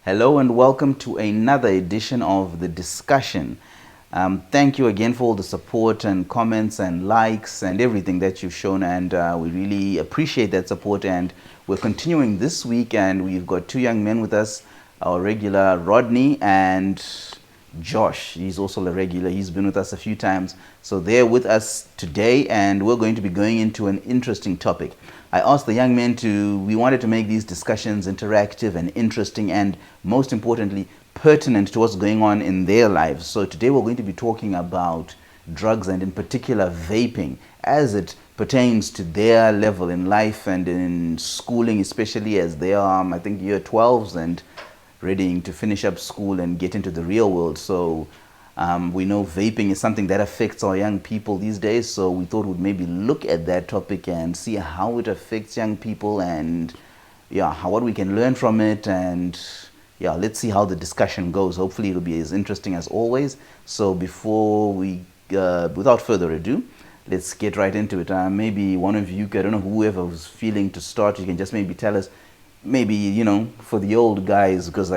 Hello and welcome to another edition of The Discussion. Thank you again for all the support and comments and likes and everything that you've shown, and we really appreciate that support. And we're continuing this week, and we've got two young men with us, our regular Rodney and Josh. He's also a regular. He's been with us a few times. So they're with us today, and we're going to be going into an interesting topic. I asked the young men we wanted to make these discussions interactive and interesting, and most importantly, pertinent to what's going on in their lives. So today we're going to be talking about drugs, and in particular vaping, as it pertains to their level in life and in schooling, especially as they are, I think, year 12s and readying to finish up school and get into the real world. So we know vaping is something that affects our young people these days, so we thought we'd maybe look at that topic and see how it affects young people, and what we can learn from it, and let's see how the discussion goes. Hopefully it'll be as interesting as always. So before we without further ado, let's get right into it. Maybe one of you, I don't know, whoever was feeling to start, you can just maybe tell us, maybe, for the old guys, because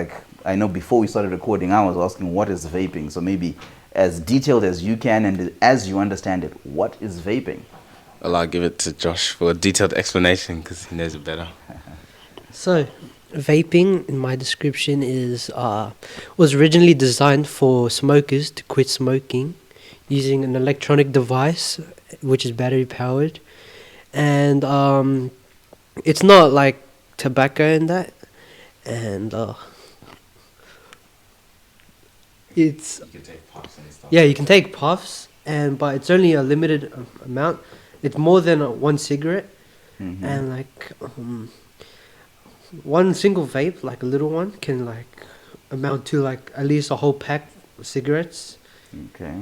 I know before we started recording, I was asking what is vaping. So maybe as detailed as you can and as you understand it, what is vaping? Well, I'll give it to Josh for a detailed explanation because he knows it better. So, vaping, in my description, was originally designed for smokers to quit smoking using an electronic device which is battery powered, and it's not like tobacco and that, and it's, You can take puffs and stuff. yeah, you can take puffs, but it's only a limited amount. It's more than one cigarette, and one single vape, like a little one, can amount to at least a whole pack of cigarettes. Okay.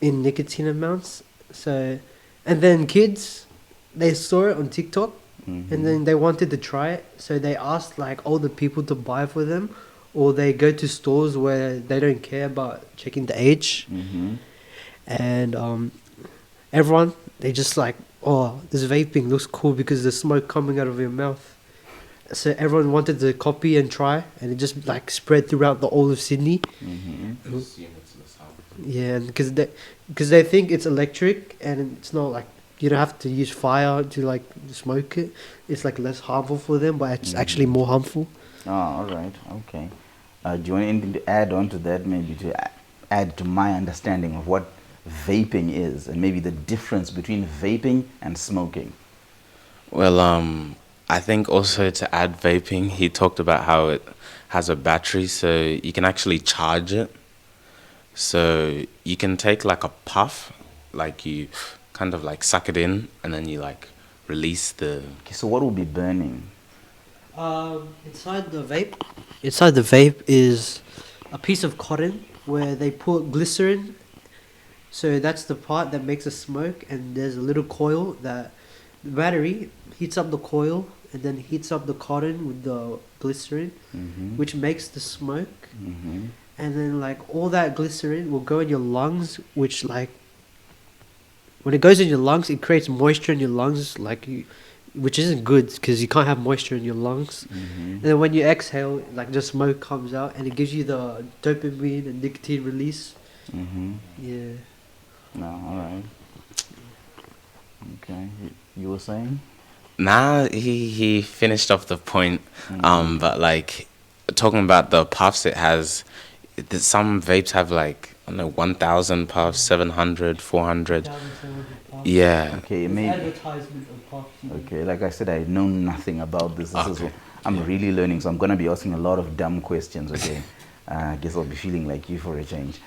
In nicotine amounts. So, and then kids, they saw it on TikTok, and then they wanted to try it. So they asked older people to buy for them, or they go to stores where they don't care about checking the age. And everyone, they just oh, this vaping looks cool because there's smoke coming out of your mouth. So everyone wanted to copy and try, and it just spread throughout the whole of Sydney. Yeah, because they think it's electric, and it's not you don't have to use fire to smoke it. It's less harmful for them, but it's actually more harmful. Oh, all right. Okay. Do you want anything to add on to that, maybe to add to my understanding of what vaping is, and maybe the difference between vaping and smoking? Well, I think also to add vaping, he talked about how it has a battery, so you can actually charge it. So you can take a puff, you kind of suck it in, and then you release the... Okay, so what will be burning? Inside the vape is a piece of cotton where they put glycerin. So that's the part that makes the smoke, and there's a little coil that the battery heats up the coil and then heats up the cotton with the glycerin, which makes the smoke. And then all that glycerin will go in your lungs, which when it goes in your lungs, it creates moisture in your lungs, which isn't good because you can't have moisture in your lungs. And then when you exhale, the smoke comes out, and it gives you the dopamine and nicotine release. Yeah. No, all right. Okay, you were saying? Nah, he finished off the point. But talking about the puffs, it has... Some vapes have 1,000 puffs, 700, 400. Yeah. Okay, maybe. Advertisement of puffs. Okay, like I said, I know nothing about this. Okay. I'm really learning, so I'm gonna be asking a lot of dumb questions. Okay, I guess I'll be feeling like you for a change.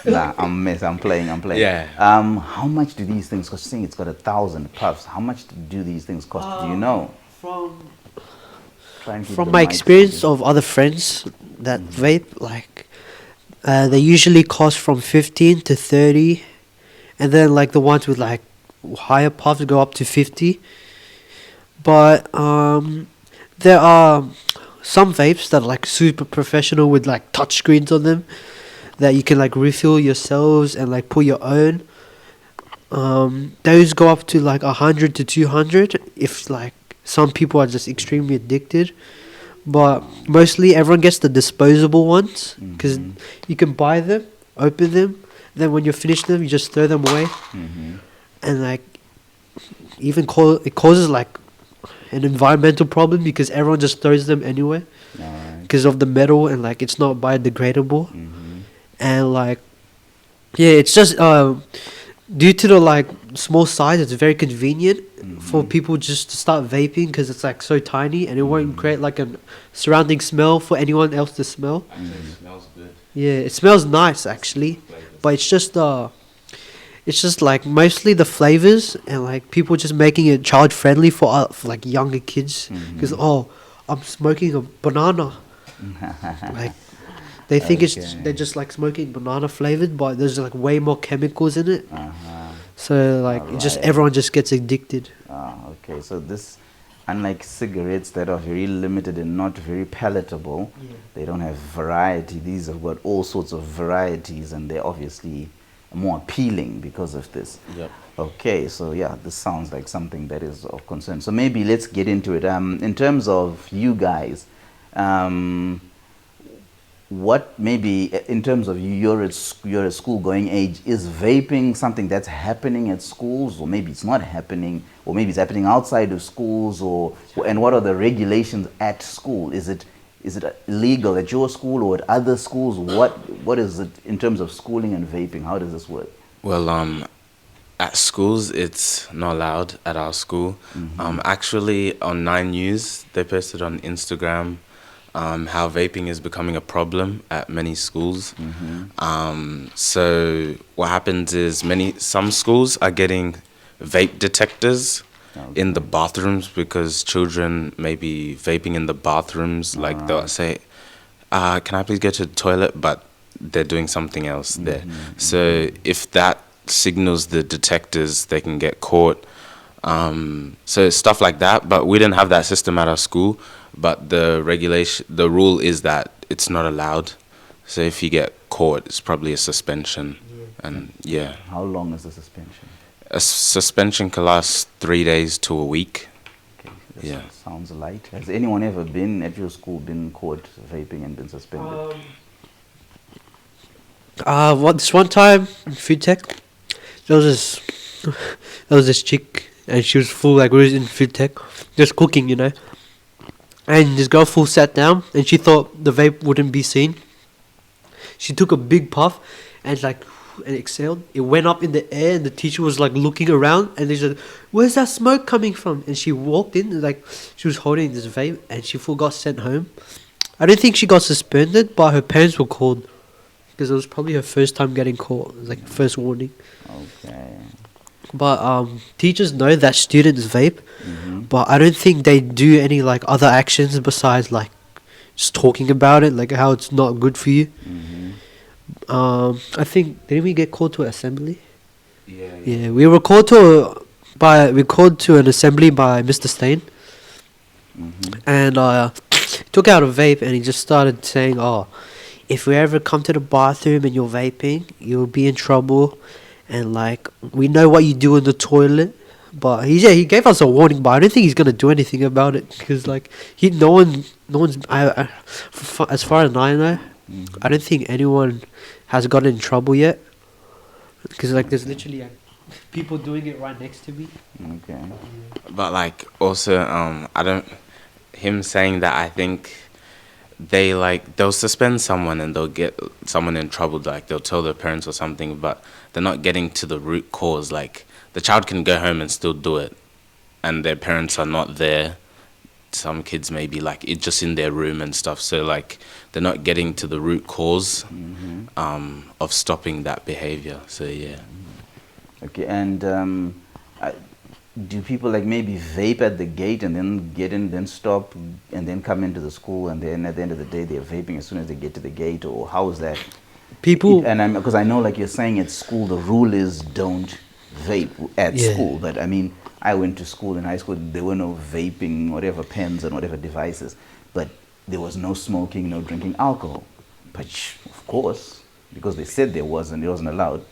Nah, I'm playing. Yeah. How much do these things cost? Saying it's got 1,000 puffs. How much do these things cost? Do you know? From my experience of other friends that vape, they usually cost from 15 to 30, and then the ones with higher puffs go up to 50. But there are some vapes that are super professional with touch screens on them that you can refill yourselves and put your own. Those go up to 100 to 200 if some people are just extremely addicted. but mostly everyone gets the disposable ones because Mhm. you can buy them, open them, then when you finish them, you just throw them away, Mhm. and like it causes like an environmental problem because everyone just throws them anyway All right. because of the metal and like it's not biodegradable, Mhm. and like yeah, it's just due to the like small size, it's very convenient for Mhm. people just to start vaping because it's like so tiny and it won't Mhm. create like a surrounding smell for anyone else to smell. Actually, it smells good. Yeah, it smells nice actually, but it's just like mostly the flavors and like people just making it child friendly for like younger kids because Mhm. oh, I'm smoking a banana. Like they think Okay. they're just like smoking banana flavored, but there's like way more chemicals in it. Uh-huh. So like it just Alright. everyone just gets addicted. Ah, okay. So this, unlike cigarettes that are very limited and not very palatable, they don't have variety. These have got all sorts of varieties, and they're obviously more appealing because of this. Yep. Okay, so yeah, this sounds like something that is of concern. So maybe let's get into it. In terms of you guys, um, what maybe in terms of you're at school going age, is vaping something that's happening at schools, or maybe it's not happening, or maybe it's happening outside of schools, or and what are the regulations at school? Is it illegal at your school or at other schools? What is it in terms of schooling and vaping? How does this work? Well, at schools, it's not allowed at our school. Actually, on 9 News, they posted on Instagram how vaping is becoming a problem at many schools. So what happens is some schools are getting vape detectors in the bathrooms because children may be vaping in the bathrooms. Like they'll say, "Can I please go to the toilet?" But they're doing something else there. So if that signals the detectors, they can get caught. So stuff like that. But we didn't have that system at our school. But the rule is that it's not allowed. So if you get caught, it's probably a suspension. And yeah, How long is the suspension? a suspension can last 3 days to a week. Okay, that Yeah. sounds light. Has anyone ever been at your school been caught vaping and been suspended? This one time in food tech, there was this there was this chick and she was full like we was in food tech, just cooking, you know. And this girl full sat down and she thought the vape wouldn't be seen. She took a big puff and and exhaled. It went up in the air and the teacher was like looking around and they said, "Where's that smoke coming from?" And she walked in like she was holding this vape and she full got sent home. I don't think she got suspended, but her parents were called because it was probably her first time getting caught. It was like first warning. Okay. But teachers know that students vape, Mm-hmm. but I don't think they do any like other actions besides like just talking about it, like how it's not good for you. Mm-hmm. I think didn't we get called to assembly? Yeah. Yeah, we were called to an assembly by Mr. Stain, Mm-hmm. and took out a vape and he just started saying, "Oh, if we ever come to the bathroom and you're vaping, you'll be in trouble, and like we know what you do in the toilet." But he gave us a warning, but I don't think he's gonna do anything about it because like no one's as far as I know, I don't think anyone has gotten in trouble yet because like there's literally like, people doing it right next to me. Okay. But like also, I don't. Him saying that, I think they'll suspend someone and they'll get someone in trouble. Like they'll tell their parents or something, but they're not getting to the root cause. Like the child can go home and still do it, and their parents are not there. Some kids may be like it just in their room and stuff. So like they're not getting to the root cause of stopping that behavior. So yeah. Okay, and do people like maybe vape at the gate and then get in, then stop, and then come into the school, and then at the end of the day they're vaping as soon as they get to the gate, or how is that? People, And because I know, like you're saying, at school the rule is don't vape at Yeah. school, but I mean, I went to school in high school. There were no vaping, whatever pens and whatever devices, but there was no smoking, no drinking alcohol. But of course, because they said it wasn't allowed.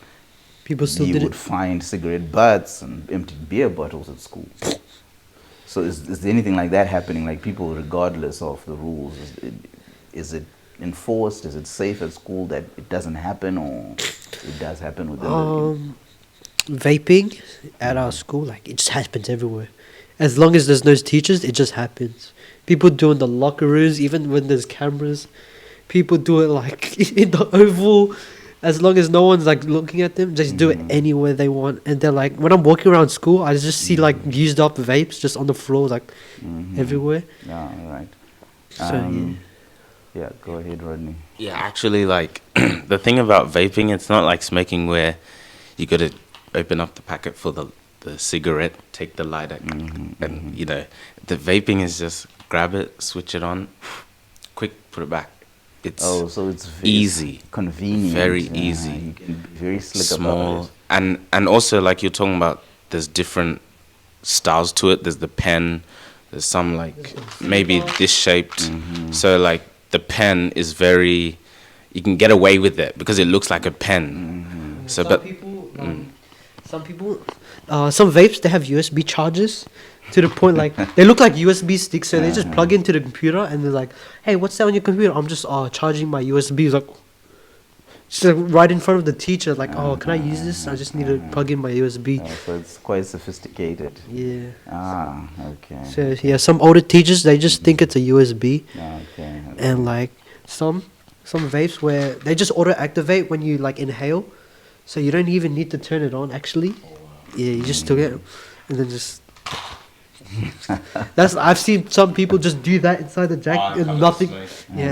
people still You did would it. find cigarette butts and empty beer bottles at school. So is there anything like that happening? Like people, regardless of the rules, is it enforced? Is it safe at school that it doesn't happen, or it does happen within Vaping at our school, like it just happens everywhere. As long as there's no teachers, it just happens. People do it in the locker rooms, even when there's cameras. People do it like in the oval. As long as no one's like looking at them, just do it anywhere they want. And they're like, when I'm walking around school, I just see like used up vapes just on the floor, like everywhere. Yeah, right. So Yeah, go ahead, Rodney. Yeah, actually, like the thing about vaping, it's not like smoking where you got to open up the packet for the cigarette, take the lighter, and you know, the vaping is just grab it, switch it on, quick, put it back. It's so it's easy, convenient, very easy, You can be very slick small, about it. and also like you're talking about, there's different styles to it. There's the pen, there's some like maybe this shaped. So like the pen is very, you can get away with it because it looks like a pen. So but some vapes, they have USB chargers to the point like they look like USB sticks, so they just plug into the computer and they're like, hey, what's that on your computer? I'm just charging my USB. It's like, just like right in front of the teacher, like, oh, can I use this? I just need to plug in my USB. So it's quite sophisticated. Yeah. Okay. So yeah, some older teachers, they just think it's a USB. Okay. And like some vapes where they just auto activate when you like inhale, so you don't even need to turn it on actually. Yeah, you just took it and then just I've seen some people just do that inside the jacket and nothing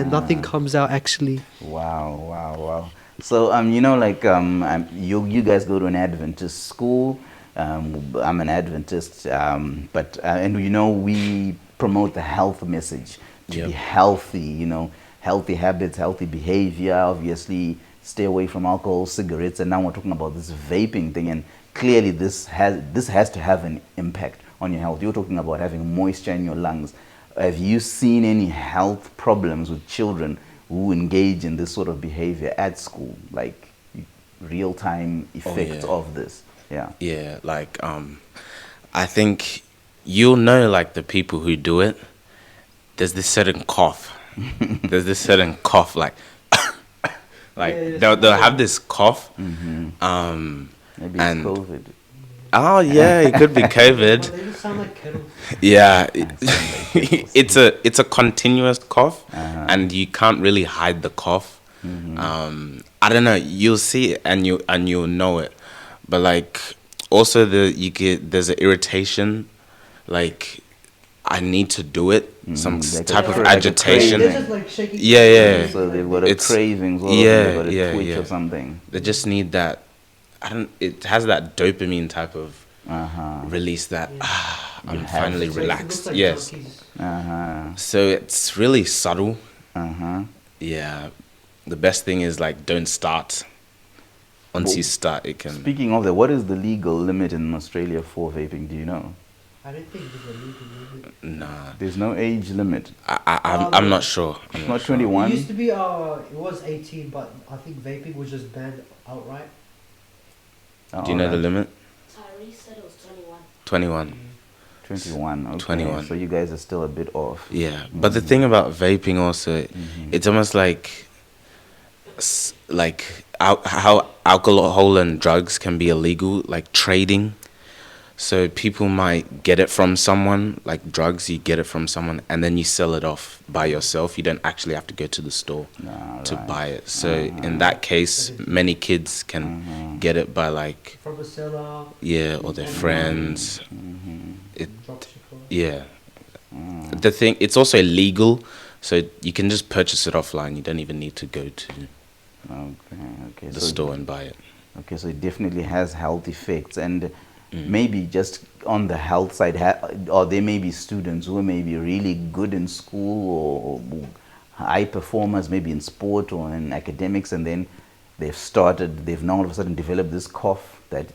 nothing comes out actually. Wow. So you know, like you guys go to an Adventist school. I'm an Adventist, but and you know, we promote the health message to be healthy. You know, healthy habits, healthy behavior. Obviously, stay away from alcohol, cigarettes, and now we're talking about this vaping thing. And clearly, this has to have an impact on your health. You're talking about having moisture in your lungs. Have you seen any health problems with children who engage in this sort of behavior at school, like real-time effects of this? Yeah, like I think you'll know, like the people who do it, there's this certain cough. There's this certain cough, like like they'll have this cough. Maybe it's and COVID. Oh yeah, it could be COVID. They just sound like kettles. Yeah, it's a continuous cough, and you can't really hide the cough. I don't know. You'll see it and you'll know it, but like also there's an irritation, like I need to do it. Some like type of like agitation. They're just like shaking. Yeah. So they've got a cravings, or yeah, they've got a yeah, twitch yeah. or something. They just need that. It has that dopamine type of release that I'm finally So it relaxed. looks like Yes. junkies. So it's really subtle. Uh-huh. Yeah. The best thing is like don't start. Once you start, it can. Speaking of that, what is the legal limit in Australia for vaping? Do you know? I don't think there's a legal limit. Nah. There's no age limit. I'm not sure. It's not 21. It used to be it was 18, but I think vaping was just banned outright. Oh, Do you know the alright. limit? Tyree said it was 21. 21. 21. Okay. 21. So you guys are still a bit off. Yeah. But the thing about vaping also, it's almost like how alcohol and drugs can be illegal, like trading. So people might get it from someone, like drugs, you get it from someone, and then you sell it off by yourself. You don't actually have to go to the store to buy it. So in that case, many kids can get it by like, From a seller. or their friends. Dropshipper. Yeah. The thing, it's also illegal, so you can just purchase it offline. You don't even need to go to Okay. the So store and buy it. Okay, so it definitely has health effects, and maybe just on the health side, or there may be students who may be really good in school or high performers, maybe in sport or in academics, and then they've now all of a sudden developed this cough that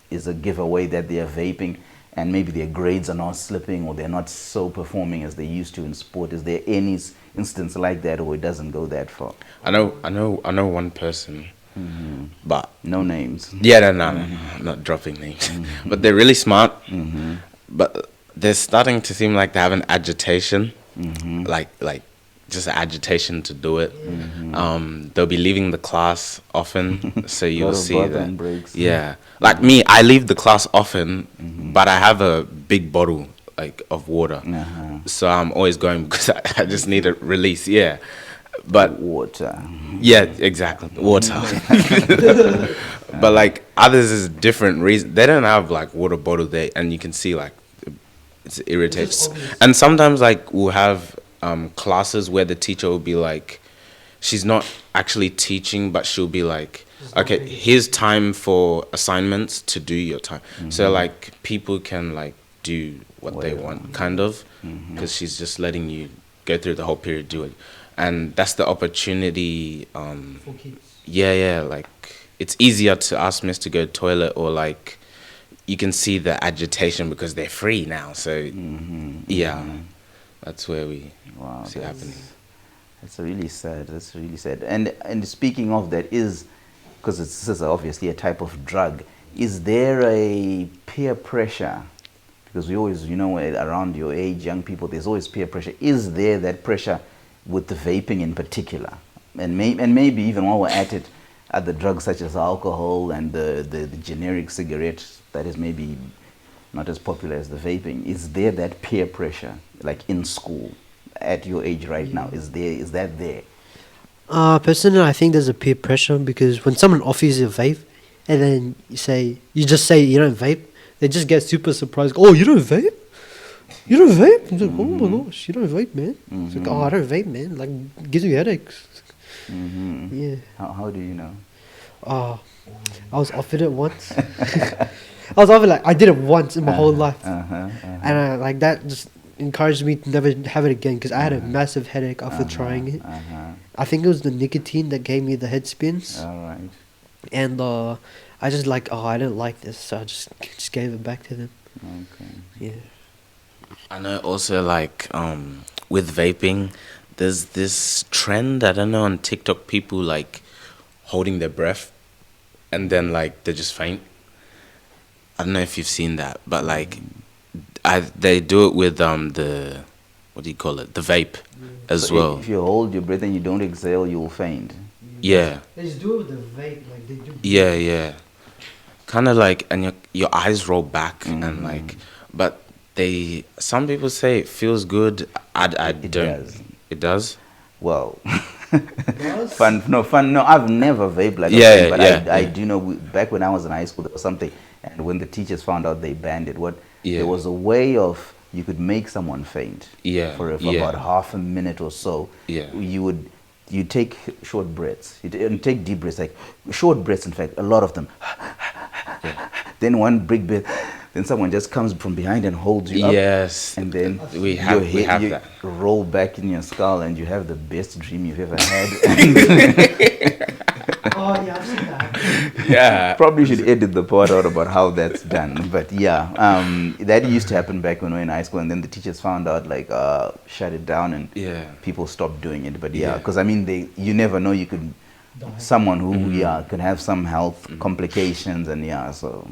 is a giveaway that they are vaping, and maybe their grades are not slipping or they're not so performing as they used to in sport. Is there any instance like that, or it doesn't go that far? I know one person, but No names. yeah, no, I'm not dropping names, but they're really smart. But they're starting to seem like they have an agitation, Mm-hmm. like just agitation to do it. Mm-hmm. They'll be leaving the class often, so Lot you'll of see that. bathroom breaks. Yeah, like me, I leave the class often, Mm-hmm. but I have a big bottle like of water, Uh-huh. so I'm always going because I just need a release. Yeah, but Water. yeah, exactly, water. But like others is different reason. They don't have like water bottle there, and you can see like it's irritates. obvious. And sometimes like we'll have classes where the teacher will be like, she's not actually teaching, but she'll be like, okay, here's time for assignments to do your time. So like people can like do what they Whatever. want, kind of, because she's just letting you go through the whole period, do it, and that's the opportunity. For kids. Yeah, like it's easier to ask Miss to go to toilet, or like you can see the agitation because they're free now. So yeah, that's where we Wow, see it happening. that's really sad. That's really sad. And speaking of that, is because this is obviously a type of drug. Is there a peer pressure? Because we always, around your age, young people, there's always peer pressure. Is there that pressure with the vaping in particular? And maybe even while we're at it, other drugs such as alcohol and the generic cigarette that is maybe not as popular as the vaping. Is there that peer pressure, like in school, at your age right now? Is that there? Personally, I think there's a peer pressure because when someone offers you a vape, and then you just say you don't vape, they just get super surprised. Oh, you don't vape? You don't vape? It's like, oh my gosh, you don't vape, man. It's like, oh, I don't vape, man. Like, it gives me headaches. Yeah. How do you know? Oh, I was offered it once. I was offered I did it once in my whole life, and like that just encouraged me to never have it again because I had a massive headache after trying it. I think it was the nicotine that gave me the head spins, All right. and I just I didn't like this, so I just gave it back to them. Okay. Yeah. I know also like with vaping, there's this trend, I don't know, on TikTok, people like holding their breath and then like they just faint. I don't know if you've seen that, but like they do it with the, what do you call it, the vape as So well. if you hold your breath and you don't exhale, you'll faint. Yeah, They just do it with the vape, like they do. yeah. Kind of like, and your eyes roll back and like, but some people say it feels good. I It don't. does. It does? Well, Does? fun. No, I've never vaped like Yeah, a vape, but I yeah. do know back when I was in high school there was something, and when the teachers found out, they banned it. Yeah. There was a way of you could make someone faint. Yeah, For yeah. about half a minute or so. Yeah. You take short breaths. You take deep breaths, like short breaths. In fact, a lot of them. Then one big breath. Then someone just comes from behind and holds you up. Yes. And then We have you that. roll back in your skull, and you have the best dream you've ever had. Oh yeah, I've seen that. Yeah. Probably should edit the part out about how that's done. But yeah, that used to happen back when we were in high school, and then the teachers found out, shut it down, and Yeah. people stopped doing it. But yeah, Yeah. because you never know, you could someone who could have some health complications, and so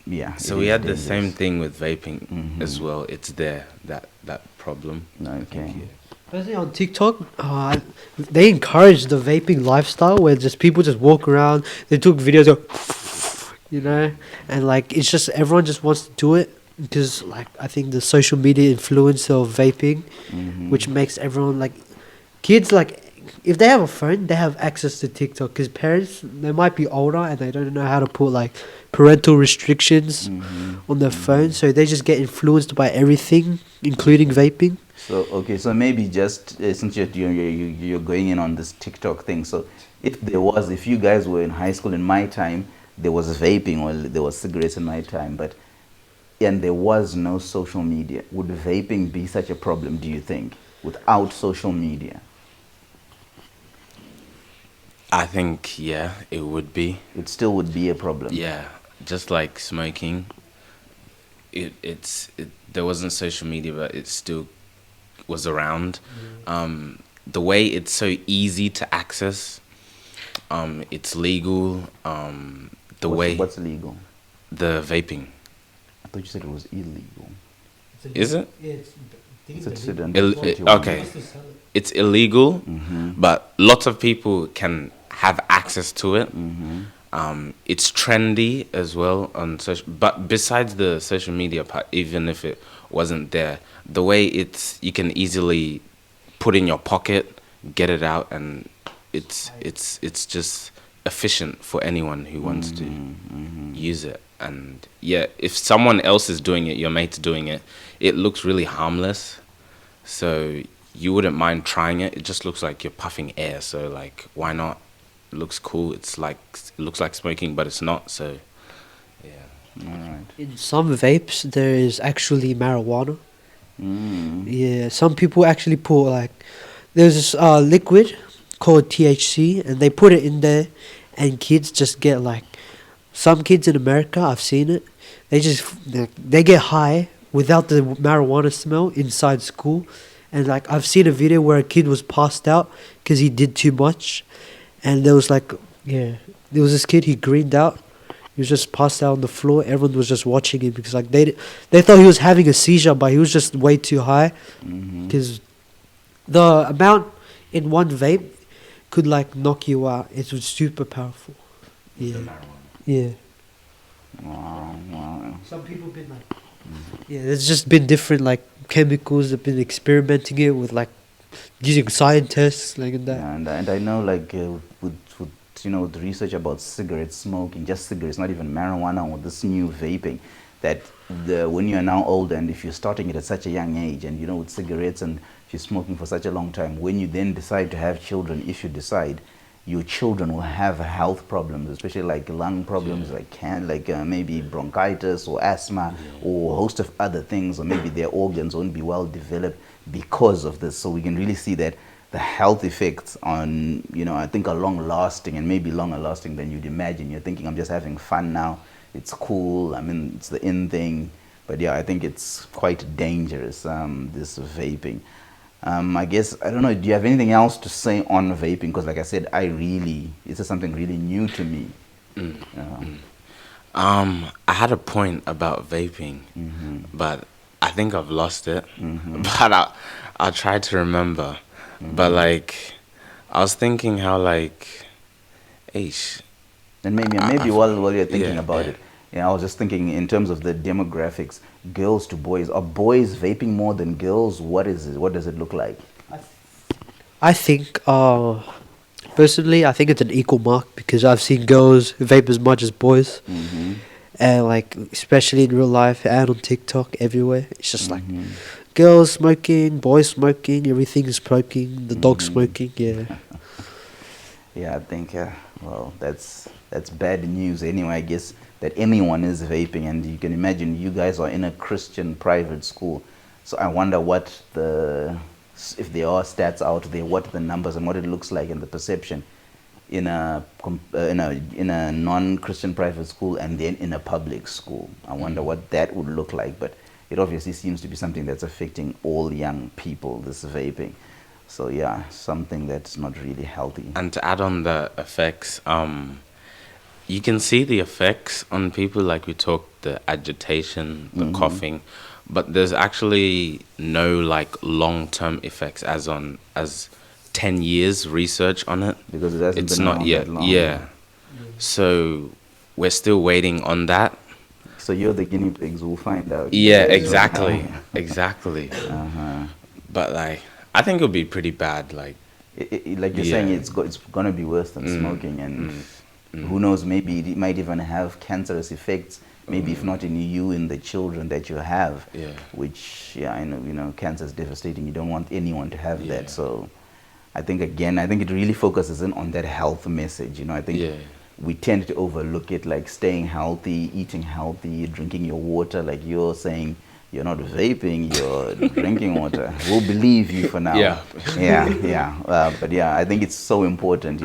yeah. So it we is had the dangerous. same thing with vaping as well. It's there, that problem. Okay. Especially on TikTok, they encourage the vaping lifestyle where just people just walk around. They took videos of, and like it's just everyone just wants to do it because like I think the social media influence of vaping, which makes everyone like kids like if they have a phone, they have access to TikTok because parents they might be older and they don't know how to put like parental restrictions on their phone, so they just get influenced by everything, including vaping. So maybe just since you're going in on this TikTok thing, so if you guys were in high school in my time, there was vaping or there was cigarettes in my time, and there was no social media, would vaping be such a problem, do you think, without social media? I think, yeah, it would be. It still would be a problem. Yeah, just like smoking. There wasn't social media, but it still was around. The way it's so easy to access, it's legal. What's legal? The vaping. I thought you said it was illegal. Is it? Yeah, It's considered under Ill- 21. okay. It's illegal, but lots of people can have access to it. It's trendy as well on social, but besides the social media part, even if it wasn't there, the way you can easily put in your pocket, get it out, and it's just efficient for anyone who wants to use it. And yeah, if someone else is doing it, your mate's doing it, it looks really harmless. So you wouldn't mind trying it. It just looks like you're puffing air. So like, why not? It looks cool. It looks like smoking, but it's not. So yeah. All right. In some vapes, there is actually marijuana. Mm. Yeah, some people actually put like there's this liquid called THC, and they put it in there, and kids just get like some kids in America. I've seen it. They get high without the marijuana smell inside school, and like I've seen a video where a kid was passed out because he did too much, and there was this kid, he greened out. He was just passed out on the floor. Everyone was just watching him because like they thought he was having a seizure, but he was just way too high. Because the amount in one vape could like knock you out. It was super powerful. Yeah, yeah. Wow. Some people been like, yeah. There's just been different like chemicals. They've been experimenting it with like using scientists like that. Yeah, and I know like with the research about cigarette smoking, just cigarettes, not even marijuana or this new vaping, that when you are now older and if you're starting it at such a young age, and with cigarettes and if you're smoking for such a long time, when you then decide to have children, if you decide, your children will have health problems, especially like lung problems, like maybe bronchitis or asthma or a host of other things, or maybe their organs won't be well developed because of this. So we can really see that the health effects on, I think are long lasting, and maybe longer lasting than you'd imagine. You're thinking, I'm just having fun now. It's cool. I mean, it's the in thing. But yeah, I think it's quite dangerous, this vaping. I guess, I don't know, do you have anything else to say on vaping? Because like I said, this is something really new to me. I had a point about vaping, but I think I've lost it. But I'll try to remember. But like, I was thinking how like, and maybe while you're thinking about it, I was just thinking in terms of the demographics, girls to boys. Are boys vaping more than girls? What is it? What does it look like? I think, personally, I think it's an equal mark because I've seen girls vape as much as boys, and like especially in real life and on TikTok, everywhere. It's just like girls smoking, boys smoking, everything is smoking. The dog smoking, yeah. Yeah, I think well, that's bad news anyway. I guess that anyone is vaping, and you can imagine you guys are in a Christian private school. So I wonder if there are stats out there, what the numbers and what it looks like and the perception in a non-Christian private school and then in a public school. I wonder what that would look like, but it obviously seems to be something that's affecting all young people, this vaping. So yeah, something that's not really healthy. And to add on the effects, you can see the effects on people, like we talked, the agitation, the coughing, but there's actually no like long-term effects as 10 years research on it. Because it hasn't It's been not around yet. that long. Yeah. So we're still waiting on that. So you're the guinea pigs, we'll find out. Yeah, exactly. Exactly. But like, I think it'll be pretty bad. Like, like you're saying, it's gonna be worse than smoking, and who knows, maybe it might even have cancerous effects. Maybe if not in you, in the children that you have. Yeah. Which, I know, cancer is devastating. You don't want anyone to have that. So, I think it really focuses in on that health message. I think we tend to overlook it, like staying healthy, eating healthy, drinking your water. Like you're saying, you're not vaping, you're drinking water. We'll believe you for now. Yeah. But yeah, I think it's so important,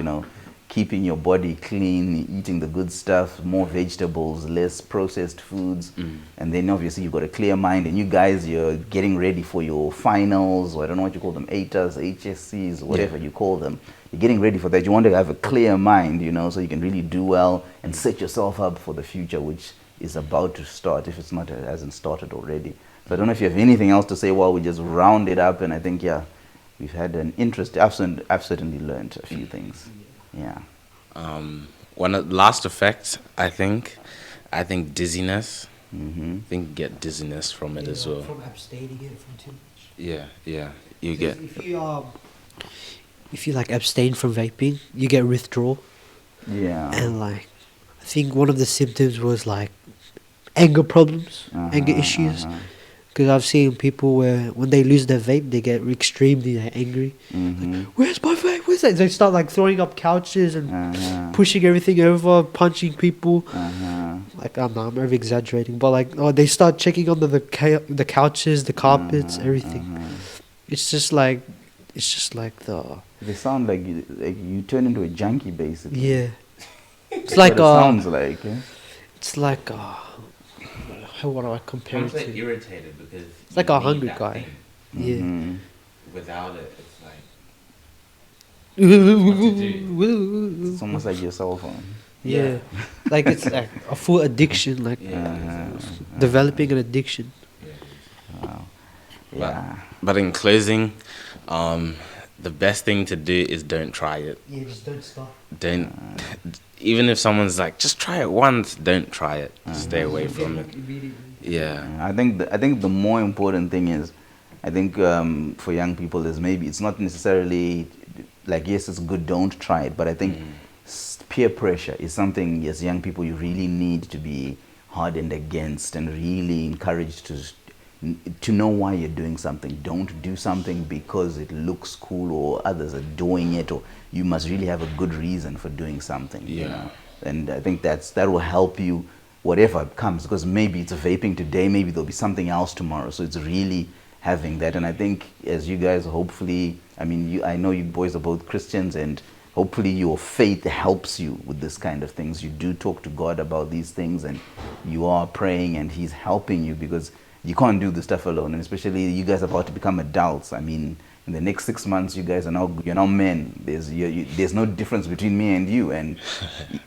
keeping your body clean, eating the good stuff, more vegetables, less processed foods. And then obviously you've got a clear mind, and you guys, you're getting ready for your finals, or I don't know what you call them, ATAs, HSCs, whatever you call them. You're getting ready for that. You want to have a clear mind, so you can really do well and set yourself up for the future, which is about to start, if it hasn't started already. So I don't know if you have anything else to say while we just round it up. And I think, yeah, we've had an interest. I've certainly learned a few things. Yeah. One of the last effects, I think dizziness. Mm-hmm. I think you get dizziness from it as well. From abstaining it from too much. Yeah. You get. If you like abstain from vaping, you get withdrawal. Yeah. And like, I think one of the symptoms was like anger problems, anger issues. Because I've seen people where when they lose their vape, they get extremely angry. Mm-hmm. Like, where's my vape? Where's that? They start like throwing up couches and pushing everything over, punching people. Like I'm over exaggerating, but like they start checking under the couches, the carpets, everything. It's just like the They sound like you turn into a junkie, basically. yeah. It's like What it sounds like. Eh? it's like what do I compare it to? irritated because It's like a hungry guy. Yeah. Mm-hmm. Without it, it's like It's almost like your cell phone. Yeah, like it's like a full addiction, like developing an addiction. Wow. Yeah. But in closing, the best thing to do is don't try it. Yeah, just don't stop. Don't. Even if someone's like, just try it once, don't try it. Stay away from it. Yeah. I think the more important thing is, I think for young people is maybe it's not necessarily like, yes, it's good, don't try it, but I think peer pressure is something as young people you really need to be hardened against and really encouraged to know why you're doing something. Don't do something because it looks cool or others are doing it, or you must really have a good reason for doing something. You know? And I think that will help you whatever comes, because maybe it's a vaping today, maybe there'll be something else tomorrow. So it's really having that. And I think as you guys hopefully, I mean, I know you boys are both Christians, and hopefully your faith helps you with this kind of things. You do talk to God about these things, and you are praying, and He's helping you, because you can't do this stuff alone. And especially you guys are about to become adults. I mean, in the next 6 months, you're now men. There's no difference between me and you,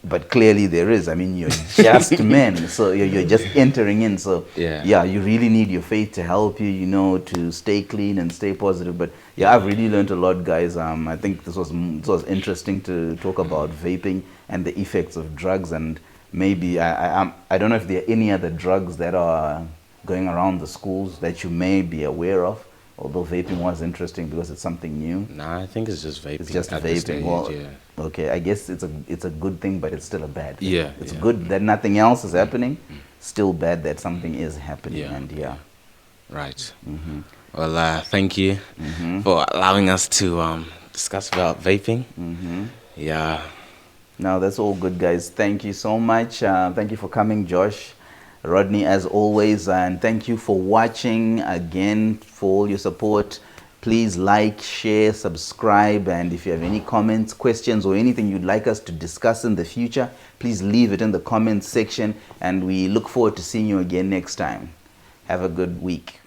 but clearly there is. I mean, you're just men, so you're just entering in. So yeah, you really need your faith to help you, to stay clean and stay positive. But yeah, I've really learned a lot, guys. I think this was interesting to talk about vaping and the effects of drugs, and maybe I don't know if there are any other drugs that are going around the schools that you may be aware of. Although vaping was interesting because it's something new. Nah, I think it's just vaping. It's just vaping. Well, okay, I guess it's a good thing, but it's still a bad thing. Yeah, it's good that nothing else is happening. Still bad that something is happening. And right. Well, thank you for allowing us to discuss about vaping. Yeah. No, that's all good, guys. Thank you so much. Thank you for coming, Josh. Rodney, as always, and thank you for watching again, for all your support. Please like, share, subscribe, and if you have any comments, questions, or anything you'd like us to discuss in the future, please leave it in the comments section, and we look forward to seeing you again next time. Have a good week.